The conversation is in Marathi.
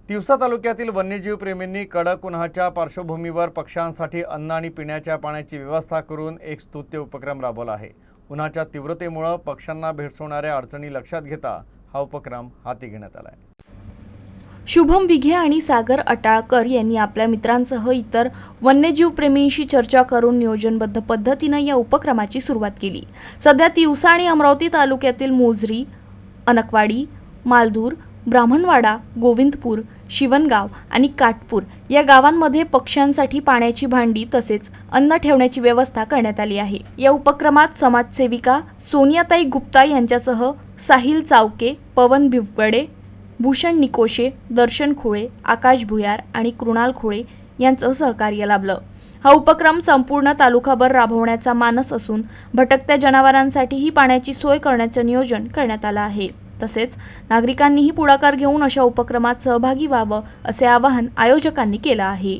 तिवसा तालुक्यातील वन्यजीव प्रेमींनी कडक उन्हाच्या पार्श्वभूमीवर पक्ष्यांसाठी अन्न आणि पिण्याच्या पाण्याची व्यवस्था करून एक स्तुत्य उपक्रम राबवला आहे। उन्हाच्या तीव्रतेमुळे पक्ष्यांना भेडसावणाऱ्या अडचणी लक्षात घेता हा उपक्रम हाती घेण्यात आला आहे। शुभम विघे आणि सागर अटाळकर यांनी आपल्या मित्रांसह इतर वन्यजीव प्रेमींशी चर्चा करून नियोजनबद्ध पद्धतीने या उपक्रमाची सुरुवात केली। सध्या तिवसा आणि अमरावती तालुक्यातील मोझरी, अनकवाडी, मालधूर, ब्राह्मणवाडा, गोविंदपूर, शिवणगाव आणि काटपूर या गावांमध्ये पक्ष्यांसाठी पाण्याची भांडी तसेच अन्न ठेवण्याची व्यवस्था करण्यात आली आहे। या उपक्रमात समाजसेविका सोनियाताई गुप्ता यांच्यासह साहिल चावके, पवन भिवगडे, भूषण निकोशे, दर्शन खोळे, आकाश भुयार आणि कृणाल खोळे यांचं सहकार्य लाभलं। हा उपक्रम संपूर्ण तालुकाभर राबवण्याचा मानस असून भटकत्या जनावरांसाठीही पाण्याची सोय करण्याचे नियोजन करण्यात आलं आहे। तसेच नागरिकांनीही पुढाकार घेऊन अशा उपक्रमात सहभागी व्हावं असे आवाहन आयोजकांनी केलं आहे।